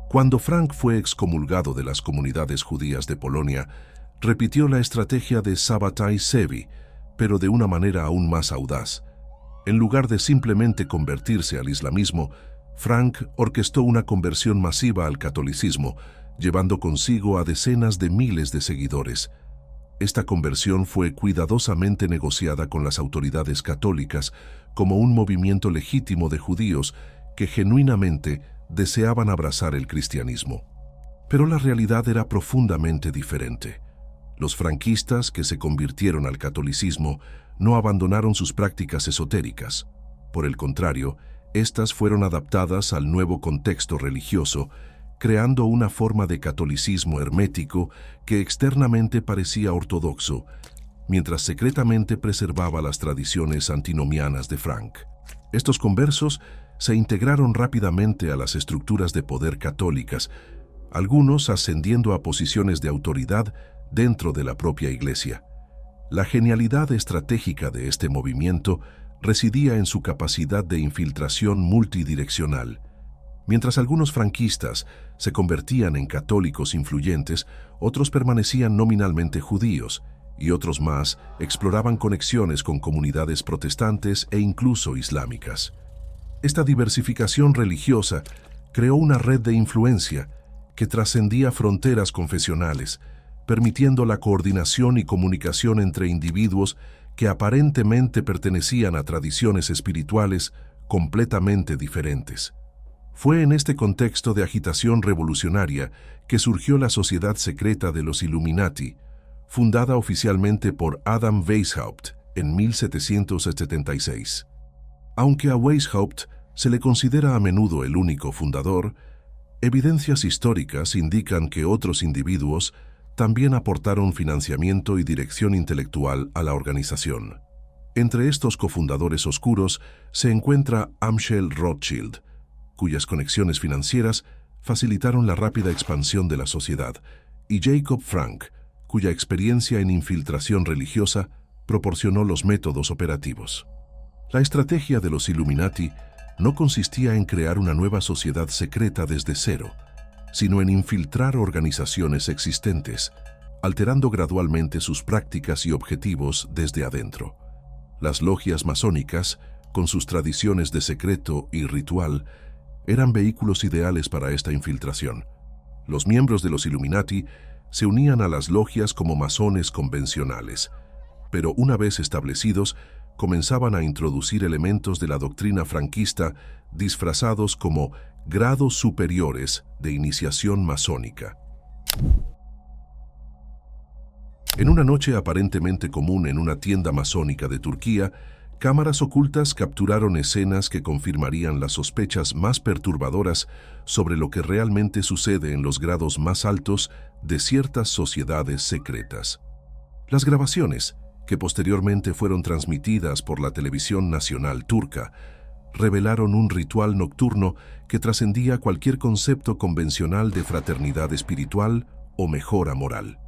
Cuando Frank fue excomulgado de las comunidades judías de Polonia, repitió la estrategia de Sabbatai Zevi, pero de una manera aún más audaz. En lugar de simplemente convertirse al islamismo, Frank orquestó una conversión masiva al catolicismo, llevando consigo a decenas de miles de seguidores. Esta conversión fue cuidadosamente negociada con las autoridades católicas como un movimiento legítimo de judíos que genuinamente deseaban abrazar el cristianismo. Pero la realidad era profundamente diferente. Los franquistas que se convirtieron al catolicismo no abandonaron sus prácticas esotéricas. Por el contrario, estas fueron adaptadas al nuevo contexto religioso, creando una forma de catolicismo hermético que externamente parecía ortodoxo, mientras secretamente preservaba las tradiciones antinomianas de Frank. Estos conversos se integraron rápidamente a las estructuras de poder católicas, algunos ascendiendo a posiciones de autoridad dentro de la propia Iglesia. La genialidad estratégica de este movimiento residía en su capacidad de infiltración multidireccional. Mientras algunos franquistas se convertían en católicos influyentes, otros permanecían nominalmente judíos, y otros más exploraban conexiones con comunidades protestantes e incluso islámicas. Esta diversificación religiosa creó una red de influencia que trascendía fronteras confesionales, permitiendo la coordinación y comunicación entre individuos que aparentemente pertenecían a tradiciones espirituales completamente diferentes. Fue en este contexto de agitación revolucionaria que surgió la Sociedad Secreta de los Illuminati, fundada oficialmente por Adam Weishaupt en 1776. Aunque a Weishaupt se le considera a menudo el único fundador, evidencias históricas indican que otros individuos también aportaron financiamiento y dirección intelectual a la organización. Entre estos cofundadores oscuros se encuentra Amschel Rothschild, cuyas conexiones financieras facilitaron la rápida expansión de la sociedad, y Jacob Frank, cuya experiencia en infiltración religiosa proporcionó los métodos operativos. La estrategia de los Illuminati no consistía en crear una nueva sociedad secreta desde cero, sino en infiltrar organizaciones existentes, alterando gradualmente sus prácticas y objetivos desde adentro. Las logias masónicas, con sus tradiciones de secreto y ritual, eran vehículos ideales para esta infiltración. Los miembros de los Illuminati se unían a las logias como masones convencionales, pero una vez establecidos, comenzaban a introducir elementos de la doctrina franquista disfrazados como grados superiores de iniciación masónica. En una noche aparentemente común en una tienda masónica de Turquía, cámaras ocultas capturaron escenas que confirmarían las sospechas más perturbadoras sobre lo que realmente sucede en los grados más altos de ciertas sociedades secretas. Las grabaciones, que posteriormente fueron transmitidas por la televisión nacional turca, revelaron un ritual nocturno que trascendía cualquier concepto convencional de fraternidad espiritual o mejora moral.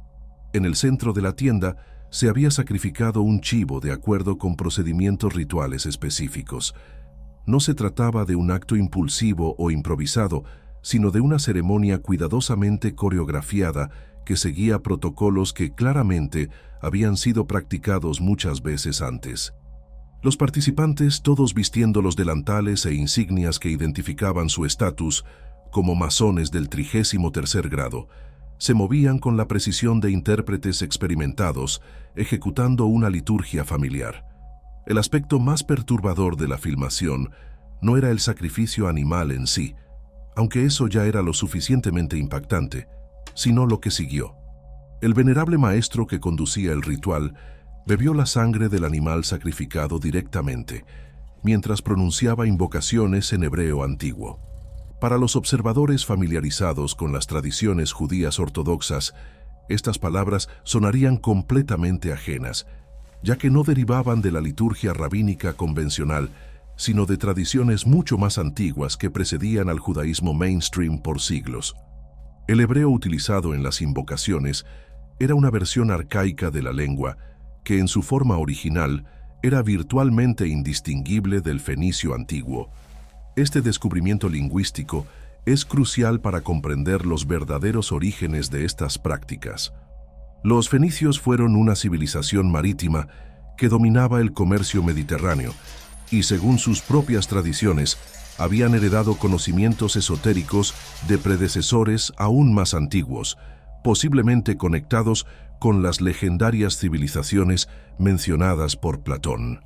En el centro de la tienda se había sacrificado un chivo de acuerdo con procedimientos rituales específicos. No se trataba de un acto impulsivo o improvisado, sino de una ceremonia cuidadosamente coreografiada que seguía protocolos que claramente habían sido practicados muchas veces antes. Los participantes, todos vistiendo los delantales e insignias que identificaban su estatus como masones del 33º grado, se movían con la precisión de intérpretes experimentados, ejecutando una liturgia familiar. El aspecto más perturbador de la filmación no era el sacrificio animal en sí, aunque eso ya era lo suficientemente impactante, sino lo que siguió. El venerable maestro que conducía el ritual bebió la sangre del animal sacrificado directamente, mientras pronunciaba invocaciones en hebreo antiguo. Para los observadores familiarizados con las tradiciones judías ortodoxas, estas palabras sonarían completamente ajenas, ya que no derivaban de la liturgia rabínica convencional, sino de tradiciones mucho más antiguas que precedían al judaísmo mainstream por siglos. El hebreo utilizado en las invocaciones era una versión arcaica de la lengua que en su forma original era virtualmente indistinguible del fenicio antiguo. Este descubrimiento lingüístico es crucial para comprender los verdaderos orígenes de estas prácticas. Los fenicios fueron una civilización marítima que dominaba el comercio mediterráneo y, según sus propias tradiciones, habían heredado conocimientos esotéricos de predecesores aún más antiguos, posiblemente conectados con las legendarias civilizaciones mencionadas por Platón.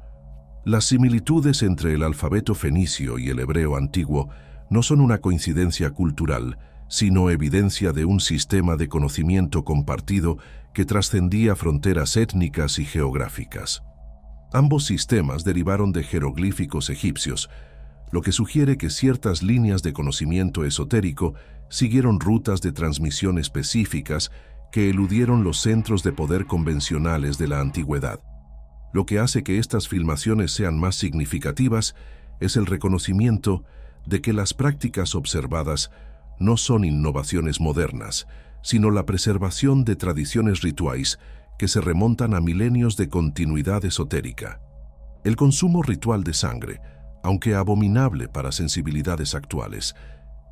Las similitudes entre el alfabeto fenicio y el hebreo antiguo no son una coincidencia cultural, sino evidencia de un sistema de conocimiento compartido que trascendía fronteras étnicas y geográficas. Ambos sistemas derivaron de jeroglíficos egipcios, lo que sugiere que ciertas líneas de conocimiento esotérico siguieron rutas de transmisión específicas que eludieron los centros de poder convencionales de la antigüedad. Lo que hace que estas filmaciones sean más significativas es el reconocimiento de que las prácticas observadas no son innovaciones modernas, sino la preservación de tradiciones rituales que se remontan a milenios de continuidad esotérica. El consumo ritual de sangre, aunque abominable para sensibilidades actuales,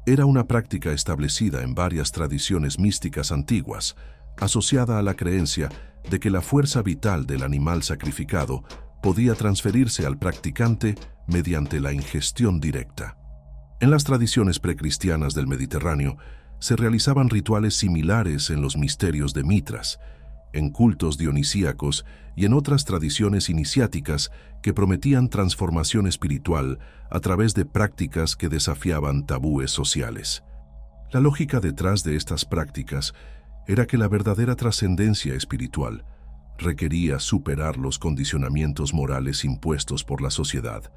era una práctica establecida en varias tradiciones místicas antiguas, asociada a la creencia de que la fuerza vital del animal sacrificado podía transferirse al practicante mediante la ingestión directa. En las tradiciones precristianas del Mediterráneo se realizaban rituales similares en los misterios de Mitras, en cultos dionisíacos y en otras tradiciones iniciáticas que prometían transformación espiritual a través de prácticas que desafiaban tabúes sociales. La lógica detrás de estas prácticas era que la verdadera trascendencia espiritual requería superar los condicionamientos morales impuestos por la sociedad,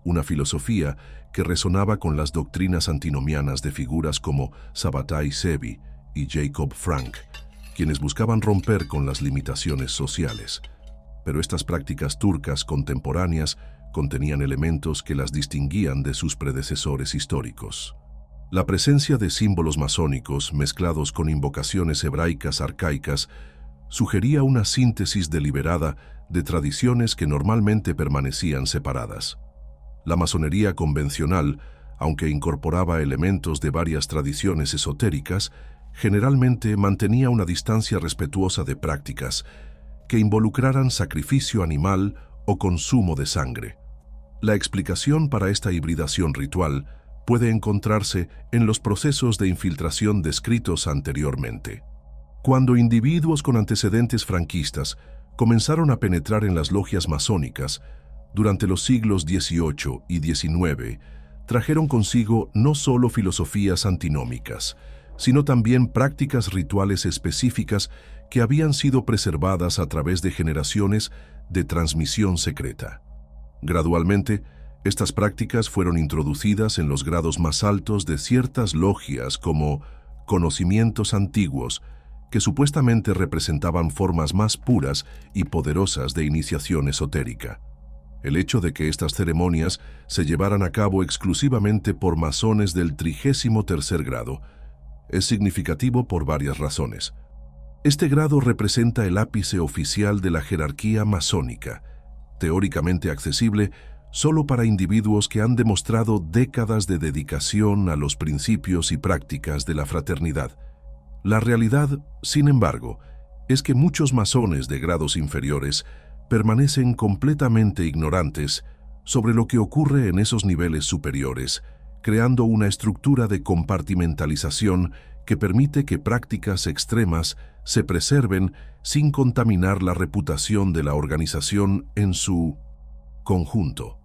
una filosofía que resonaba con las doctrinas antinomianas de figuras como Sabbatai Zevi y Jacob Frank, quienes buscaban romper con las limitaciones sociales. Pero estas prácticas turcas contemporáneas contenían elementos que las distinguían de sus predecesores históricos. La presencia de símbolos masónicos mezclados con invocaciones hebraicas arcaicas sugería una síntesis deliberada de tradiciones que normalmente permanecían separadas. La masonería convencional, aunque incorporaba elementos de varias tradiciones esotéricas, generalmente mantenía una distancia respetuosa de prácticas que involucraran sacrificio animal o consumo de sangre. La explicación para esta hibridación ritual puede encontrarse en los procesos de infiltración descritos anteriormente. Cuando individuos con antecedentes franquistas comenzaron a penetrar en las logias masónicas, durante los siglos XVIII y XIX, trajeron consigo no solo filosofías antinómicas, sino también prácticas rituales específicas que habían sido preservadas a través de generaciones de transmisión secreta. Gradualmente, estas prácticas fueron introducidas en los grados más altos de ciertas logias como conocimientos antiguos, que supuestamente representaban formas más puras y poderosas de iniciación esotérica. El hecho de que estas ceremonias se llevaran a cabo exclusivamente por masones del 33º grado es significativo por varias razones. Este grado representa el ápice oficial de la jerarquía masónica, teóricamente accesible solo para individuos que han demostrado décadas de dedicación a los principios y prácticas de la fraternidad. La realidad, sin embargo, es que muchos masones de grados inferiores permanecen completamente ignorantes sobre lo que ocurre en esos niveles superiores, creando una estructura de compartimentalización que permite que prácticas extremas se preserven sin contaminar la reputación de la organización en su conjunto.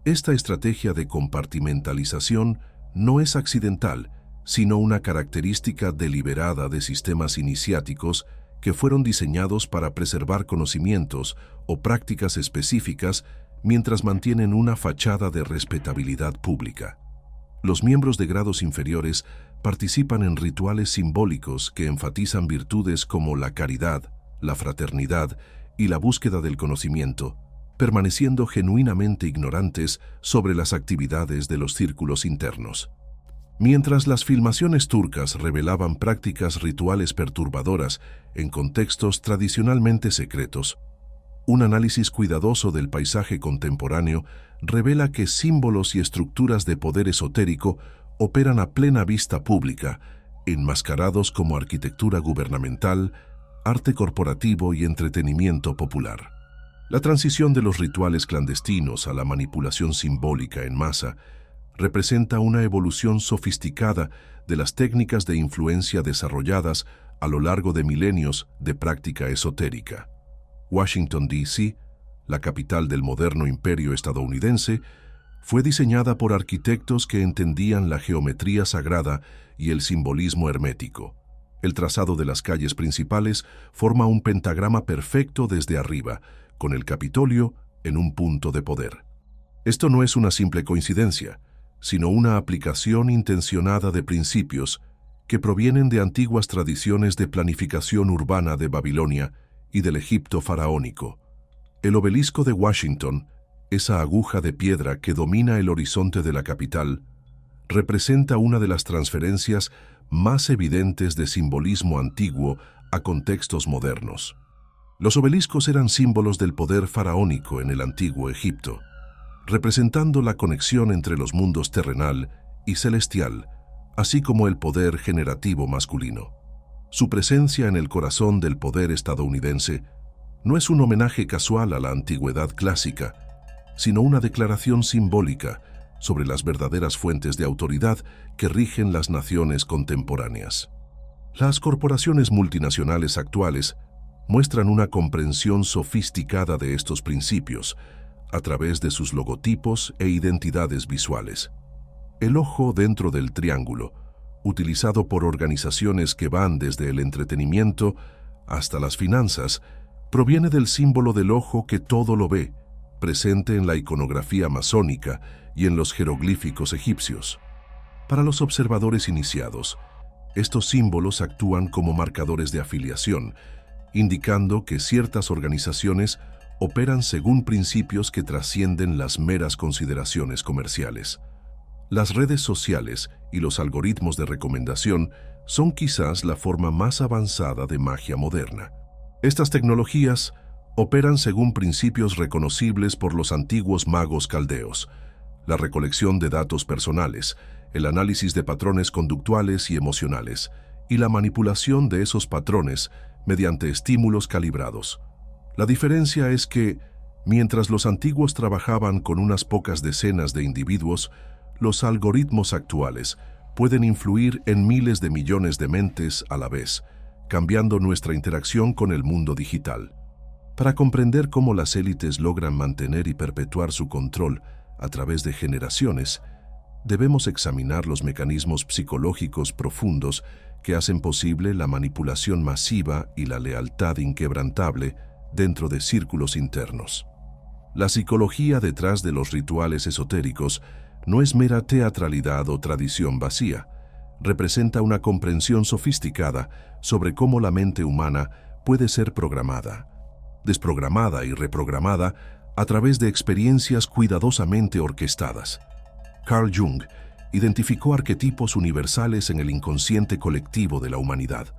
Esta estrategia de compartimentalización no es accidental, sino una característica deliberada de sistemas iniciáticos que fueron diseñados para preservar conocimientos o prácticas específicas mientras mantienen una fachada de respetabilidad pública. Los miembros de grados inferiores participan en rituales simbólicos que enfatizan virtudes como la caridad, la fraternidad y la búsqueda del conocimiento, permaneciendo genuinamente ignorantes sobre las actividades de los círculos internos. Mientras las filmaciones turcas revelaban prácticas rituales perturbadoras en contextos tradicionalmente secretos, un análisis cuidadoso del paisaje contemporáneo revela que símbolos y estructuras de poder esotérico operan a plena vista pública, enmascarados como arquitectura gubernamental, arte corporativo y entretenimiento popular. La transición de los rituales clandestinos a la manipulación simbólica en masa representa una evolución sofisticada de las técnicas de influencia desarrolladas a lo largo de milenios de práctica esotérica. Washington, D.C., la capital del moderno imperio estadounidense, fue diseñada por arquitectos que entendían la geometría sagrada y el simbolismo hermético. El trazado de las calles principales forma un pentagrama perfecto desde arriba, con el Capitolio en un punto de poder. Esto no es una simple coincidencia, sino una aplicación intencionada de principios que provienen de antiguas tradiciones de planificación urbana de Babilonia y del Egipto faraónico. El obelisco de Washington, esa aguja de piedra que domina el horizonte de la capital, representa una de las transferencias más evidentes de simbolismo antiguo a contextos modernos. Los obeliscos eran símbolos del poder faraónico en el antiguo Egipto, representando la conexión entre los mundos terrenal y celestial, así como el poder generativo masculino. Su presencia en el corazón del poder estadounidense no es un homenaje casual a la antigüedad clásica, sino una declaración simbólica sobre las verdaderas fuentes de autoridad que rigen las naciones contemporáneas. Las corporaciones multinacionales actuales muestran una comprensión sofisticada de estos principios a través de sus logotipos e identidades visuales. El ojo dentro del triángulo, utilizado por organizaciones que van desde el entretenimiento hasta las finanzas, proviene del símbolo del ojo que todo lo ve, presente en la iconografía masónica y en los jeroglíficos egipcios. Para los observadores iniciados, estos símbolos actúan como marcadores de afiliación, indicando que ciertas organizaciones operan según principios que trascienden las meras consideraciones comerciales. Las redes sociales y los algoritmos de recomendación son quizás la forma más avanzada de magia moderna. Estas tecnologías operan según principios reconocibles por los antiguos magos caldeos: la recolección de datos personales, el análisis de patrones conductuales y emocionales, y la manipulación de esos patrones mediante estímulos calibrados. La diferencia es que, mientras los antiguos trabajaban con unas pocas decenas de individuos, los algoritmos actuales pueden influir en miles de millones de mentes a la vez, cambiando nuestra interacción con el mundo digital. Para comprender cómo las élites logran mantener y perpetuar su control a través de generaciones, debemos examinar los mecanismos psicológicos profundos que hacen posible la manipulación masiva y la lealtad inquebrantable dentro de círculos internos. La psicología detrás de los rituales esotéricos no es mera teatralidad o tradición vacía. Representa una comprensión sofisticada sobre cómo la mente humana puede ser programada, desprogramada y reprogramada a través de experiencias cuidadosamente orquestadas. Carl Jung identificó arquetipos universales en el inconsciente colectivo de la humanidad.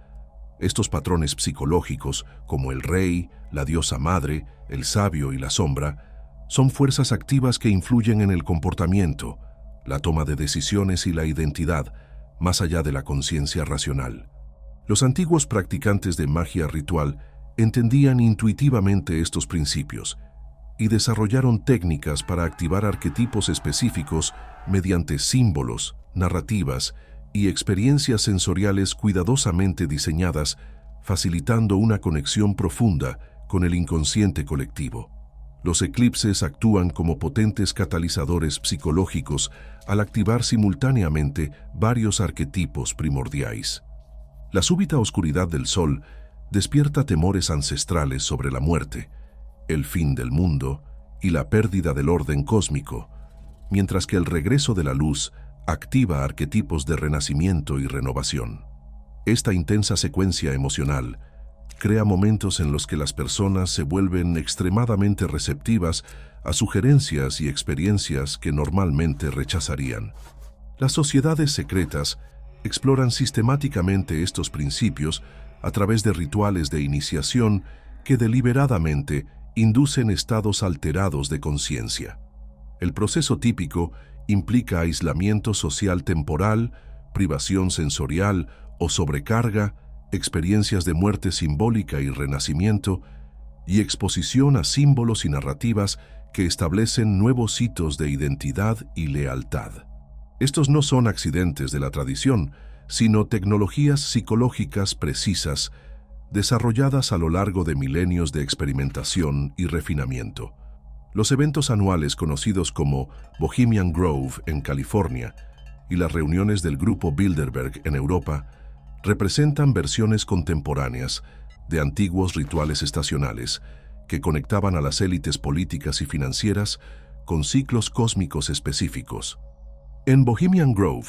Estos patrones psicológicos, como el rey, la diosa madre, el sabio y la sombra, son fuerzas activas que influyen en el comportamiento, la toma de decisiones y la identidad, más allá de la conciencia racional. Los antiguos practicantes de magia ritual entendían intuitivamente estos principios y desarrollaron técnicas para activar arquetipos específicos mediante símbolos, narrativas y experiencias sensoriales cuidadosamente diseñadas, facilitando una conexión profunda con el inconsciente colectivo. Los eclipses actúan como potentes catalizadores psicológicos al activar simultáneamente varios arquetipos primordiales. La súbita oscuridad del sol despierta temores ancestrales sobre la muerte, el fin del mundo y la pérdida del orden cósmico, mientras que el regreso de la luz activa arquetipos de renacimiento y renovación. Esta intensa secuencia emocional crea momentos en los que las personas se vuelven extremadamente receptivas a sugerencias y experiencias que normalmente rechazarían. Las sociedades secretas exploran sistemáticamente estos principios a través de rituales de iniciación que deliberadamente inducen estados alterados de conciencia. El proceso típico implica aislamiento social temporal, privación sensorial o sobrecarga, experiencias de muerte simbólica y renacimiento, y exposición a símbolos y narrativas que establecen nuevos hitos de identidad y lealtad. Estos no son accidentes de la tradición, sino tecnologías psicológicas precisas, desarrolladas a lo largo de milenios de experimentación y refinamiento. Los eventos anuales conocidos como Bohemian Grove en California y las reuniones del grupo Bilderberg en Europa representan versiones contemporáneas de antiguos rituales estacionales que conectaban a las élites políticas y financieras con ciclos cósmicos específicos. En Bohemian Grove,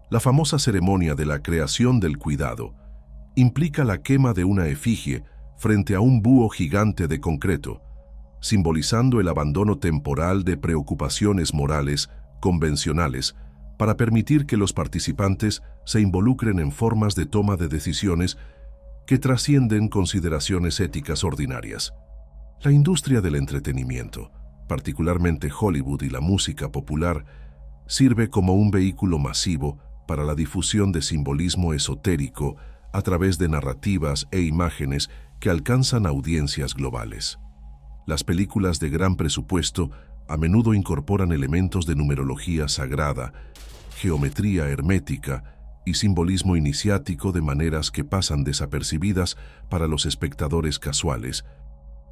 la famosa ceremonia de la creación del cuidado implica la quema de una efigie frente a un búho gigante de concreto, simbolizando el abandono temporal de preocupaciones morales convencionales para permitir que los participantes se involucren en formas de toma de decisiones que trascienden consideraciones éticas ordinarias. La industria del entretenimiento, particularmente Hollywood y la música popular, sirve como un vehículo masivo para la difusión de simbolismo esotérico a través de narrativas e imágenes que alcanzan audiencias globales. Las películas de gran presupuesto a menudo incorporan elementos de numerología sagrada, geometría hermética y simbolismo iniciático de maneras que pasan desapercibidas para los espectadores casuales,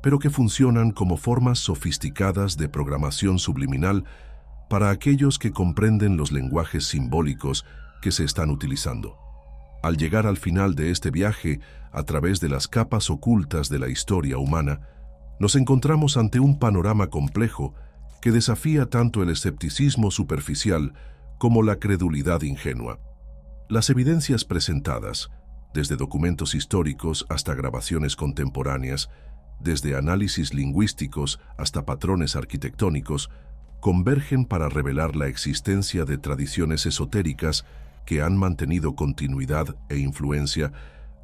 pero que funcionan como formas sofisticadas de programación subliminal para aquellos que comprenden los lenguajes simbólicos que se están utilizando. Al llegar al final de este viaje a través de las capas ocultas de la historia humana, nos encontramos ante un panorama complejo que desafía tanto el escepticismo superficial como la credulidad ingenua. Las evidencias presentadas, desde documentos históricos hasta grabaciones contemporáneas, desde análisis lingüísticos hasta patrones arquitectónicos, convergen para revelar la existencia de tradiciones esotéricas que han mantenido continuidad e influencia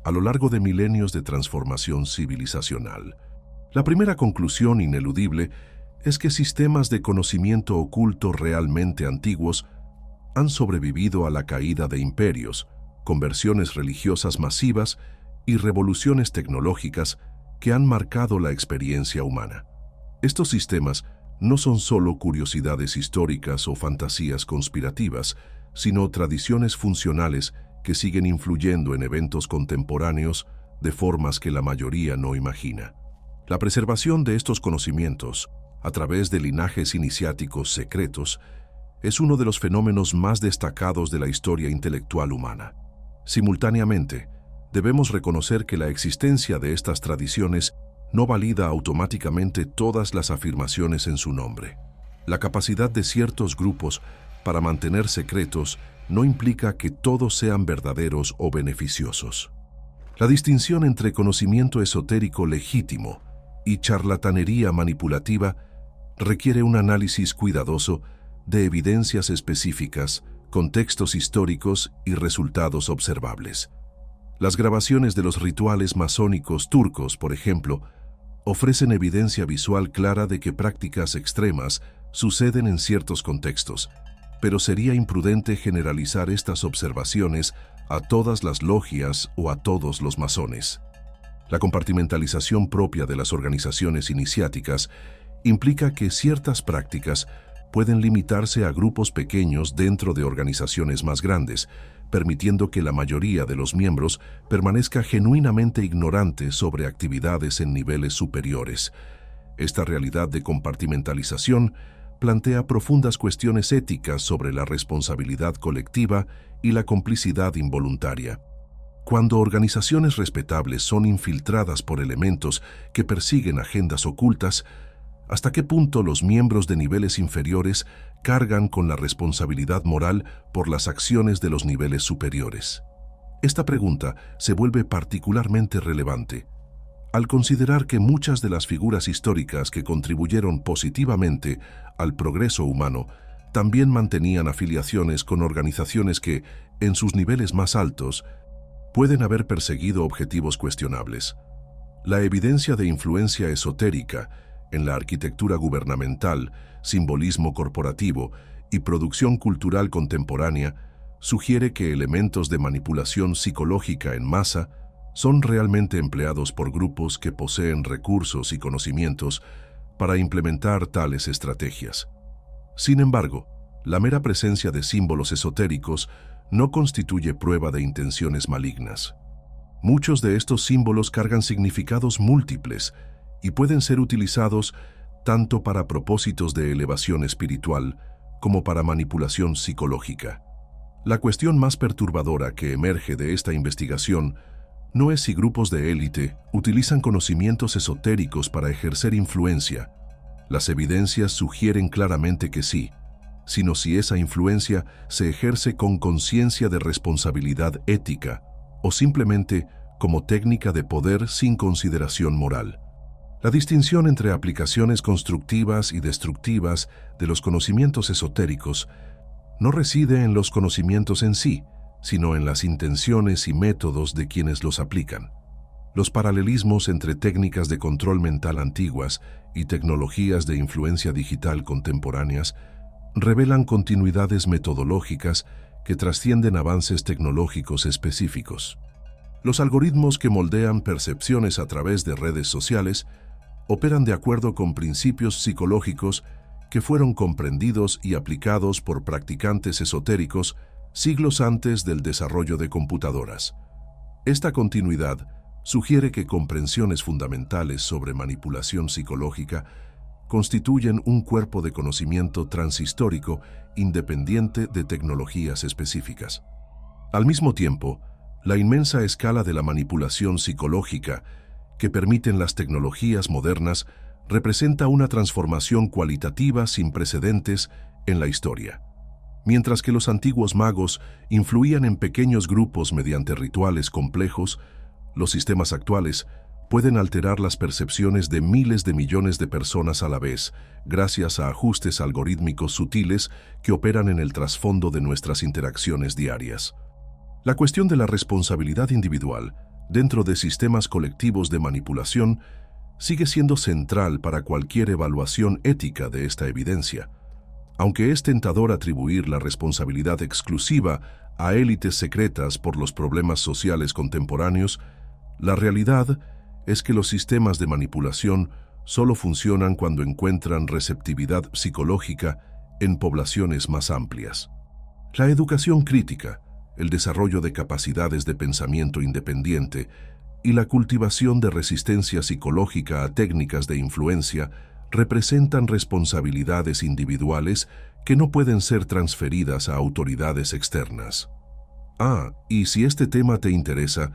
a lo largo de milenios de transformación civilizacional. La primera conclusión ineludible es que sistemas de conocimiento oculto realmente antiguos han sobrevivido a la caída de imperios, conversiones religiosas masivas y revoluciones tecnológicas que han marcado la experiencia humana. Estos sistemas no son solo curiosidades históricas o fantasías conspirativas, sino tradiciones funcionales que siguen influyendo en eventos contemporáneos de formas que la mayoría no imagina. La preservación de estos conocimientos, a través de linajes iniciáticos secretos, es uno de los fenómenos más destacados de la historia intelectual humana. Simultáneamente, debemos reconocer que la existencia de estas tradiciones no valida automáticamente todas las afirmaciones en su nombre. La capacidad de ciertos grupos para mantener secretos no implica que todos sean verdaderos o beneficiosos. La distinción entre conocimiento esotérico legítimo y charlatanería manipulativa requiere un análisis cuidadoso de evidencias específicas, contextos históricos y resultados observables. Las grabaciones de los rituales masónicos turcos, por ejemplo, ofrecen evidencia visual clara de que prácticas extremas suceden en ciertos contextos, pero sería imprudente generalizar estas observaciones a todas las logias o a todos los masones. La compartimentalización propia de las organizaciones iniciáticas implica que ciertas prácticas pueden limitarse a grupos pequeños dentro de organizaciones más grandes, permitiendo que la mayoría de los miembros permanezca genuinamente ignorante sobre actividades en niveles superiores. Esta realidad de compartimentalización plantea profundas cuestiones éticas sobre la responsabilidad colectiva y la complicidad involuntaria. Cuando organizaciones respetables son infiltradas por elementos que persiguen agendas ocultas, ¿hasta qué punto los miembros de niveles inferiores cargan con la responsabilidad moral por las acciones de los niveles superiores? Esta pregunta se vuelve particularmente relevante al considerar que muchas de las figuras históricas que contribuyeron positivamente al progreso humano también mantenían afiliaciones con organizaciones que, en sus niveles más altos, pueden haber perseguido objetivos cuestionables. La evidencia de influencia esotérica en la arquitectura gubernamental, simbolismo corporativo y producción cultural contemporánea sugiere que elementos de manipulación psicológica en masa son realmente empleados por grupos que poseen recursos y conocimientos para implementar tales estrategias. Sin embargo, la mera presencia de símbolos esotéricos no constituye prueba de intenciones malignas. Muchos de estos símbolos cargan significados múltiples y pueden ser utilizados tanto para propósitos de elevación espiritual como para manipulación psicológica. La cuestión más perturbadora que emerge de esta investigación no es si grupos de élite utilizan conocimientos esotéricos para ejercer influencia. Las evidencias sugieren claramente que sí, sino si esa influencia se ejerce con conciencia de responsabilidad ética o simplemente como técnica de poder sin consideración moral. La distinción entre aplicaciones constructivas y destructivas de los conocimientos esotéricos no reside en los conocimientos en sí, sino en las intenciones y métodos de quienes los aplican. Los paralelismos entre técnicas de control mental antiguas y tecnologías de influencia digital contemporáneas revelan continuidades metodológicas que trascienden avances tecnológicos específicos. Los algoritmos que moldean percepciones a través de redes sociales operan de acuerdo con principios psicológicos que fueron comprendidos y aplicados por practicantes esotéricos siglos antes del desarrollo de computadoras. Esta continuidad sugiere que comprensiones fundamentales sobre manipulación psicológica constituyen un cuerpo de conocimiento transhistórico independiente de tecnologías específicas. Al mismo tiempo, la inmensa escala de la manipulación psicológica que permiten las tecnologías modernas representa una transformación cualitativa sin precedentes en la historia. Mientras que los antiguos magos influían en pequeños grupos mediante rituales complejos, los sistemas actuales pueden alterar las percepciones de miles de millones de personas a la vez, gracias a ajustes algorítmicos sutiles que operan en el trasfondo de nuestras interacciones diarias. La cuestión de la responsabilidad individual dentro de sistemas colectivos de manipulación sigue siendo central para cualquier evaluación ética de esta evidencia. Aunque es tentador atribuir la responsabilidad exclusiva a élites secretas por los problemas sociales contemporáneos, la realidad es que los sistemas de manipulación solo funcionan cuando encuentran receptividad psicológica en poblaciones más amplias. La educación crítica, el desarrollo de capacidades de pensamiento independiente y la cultivación de resistencia psicológica a técnicas de influencia representan responsabilidades individuales que no pueden ser transferidas a autoridades externas. Y si este tema te interesa,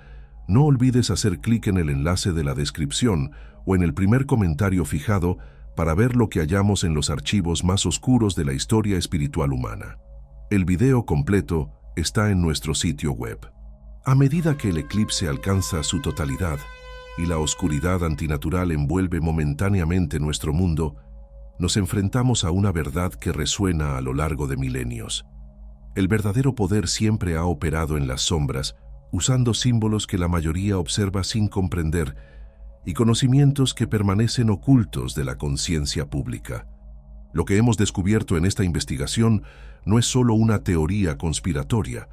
no olvides hacer clic en el enlace de la descripción o en el primer comentario fijado para ver lo que hallamos en los archivos más oscuros de la historia espiritual humana. El video completo está en nuestro sitio web. A medida que el eclipse alcanza su totalidad y la oscuridad antinatural envuelve momentáneamente nuestro mundo, nos enfrentamos a una verdad que resuena a lo largo de milenios. El verdadero poder siempre ha operado en las sombras, usando símbolos que la mayoría observa sin comprender y conocimientos que permanecen ocultos de la conciencia pública. Lo que hemos descubierto en esta investigación no es solo una teoría conspiratoria,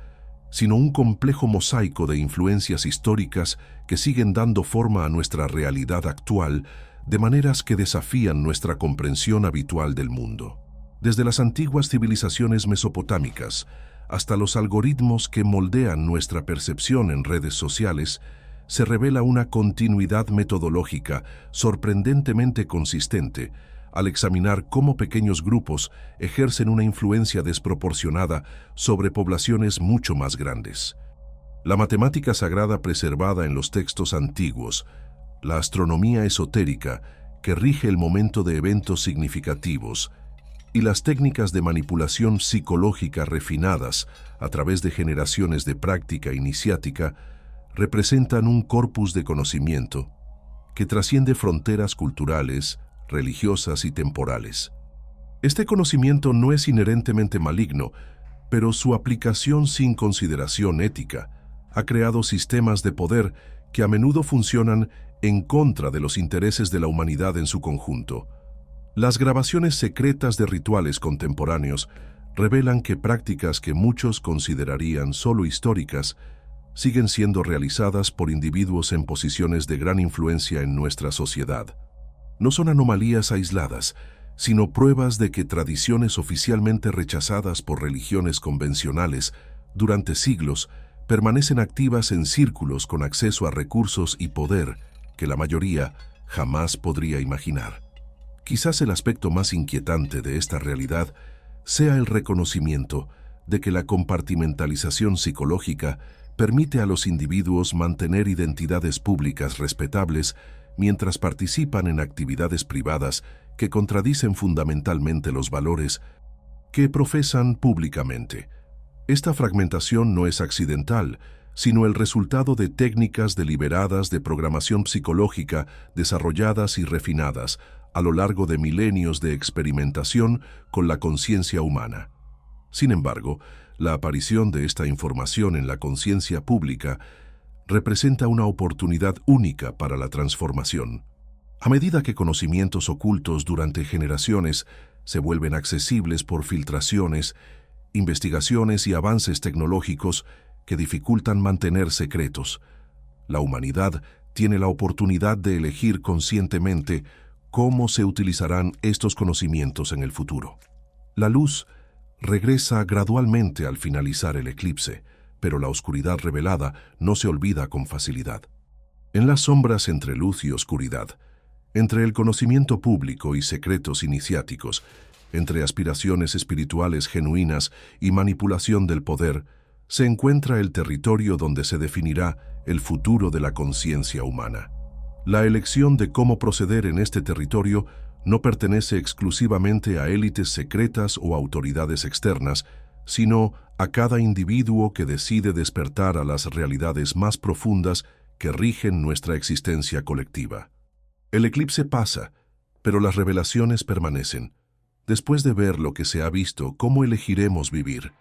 sino un complejo mosaico de influencias históricas que siguen dando forma a nuestra realidad actual de maneras que desafían nuestra comprensión habitual del mundo. Desde las antiguas civilizaciones mesopotámicas hasta los algoritmos que moldean nuestra percepción en redes sociales, se revela una continuidad metodológica sorprendentemente consistente al examinar cómo pequeños grupos ejercen una influencia desproporcionada sobre poblaciones mucho más grandes. La matemática sagrada preservada en los textos antiguos, la astronomía esotérica que rige el momento de eventos significativos, y las técnicas de manipulación psicológica refinadas a través de generaciones de práctica iniciática representan un corpus de conocimiento que trasciende fronteras culturales, religiosas y temporales. Este conocimiento no es inherentemente maligno, pero su aplicación sin consideración ética ha creado sistemas de poder que a menudo funcionan en contra de los intereses de la humanidad en su conjunto. Las grabaciones secretas de rituales contemporáneos revelan que prácticas que muchos considerarían solo históricas siguen siendo realizadas por individuos en posiciones de gran influencia en nuestra sociedad. No son anomalías aisladas, sino pruebas de que tradiciones oficialmente rechazadas por religiones convencionales durante siglos permanecen activas en círculos con acceso a recursos y poder que la mayoría jamás podría imaginar. Quizás el aspecto más inquietante de esta realidad sea el reconocimiento de que la compartimentalización psicológica permite a los individuos mantener identidades públicas respetables mientras participan en actividades privadas que contradicen fundamentalmente los valores que profesan públicamente. Esta fragmentación no es accidental, sino el resultado de técnicas deliberadas de programación psicológica desarrolladas y refinadas a lo largo de milenios de experimentación con la conciencia humana. Sin embargo, la aparición de esta información en la conciencia pública representa una oportunidad única para la transformación. A medida que conocimientos ocultos durante generaciones se vuelven accesibles por filtraciones, investigaciones y avances tecnológicos que dificultan mantener secretos, la humanidad tiene la oportunidad de elegir conscientemente cómo se utilizarán estos conocimientos en el futuro. La luz regresa gradualmente al finalizar el eclipse, pero la oscuridad revelada no se olvida con facilidad. En las sombras entre luz y oscuridad, entre el conocimiento público y secretos iniciáticos, entre aspiraciones espirituales genuinas y manipulación del poder, se encuentra el territorio donde se definirá el futuro de la conciencia humana. La elección de cómo proceder en este territorio no pertenece exclusivamente a élites secretas o autoridades externas, sino a cada individuo que decide despertar a las realidades más profundas que rigen nuestra existencia colectiva. El eclipse pasa, pero las revelaciones permanecen. Después de ver lo que se ha visto, ¿cómo elegiremos vivir?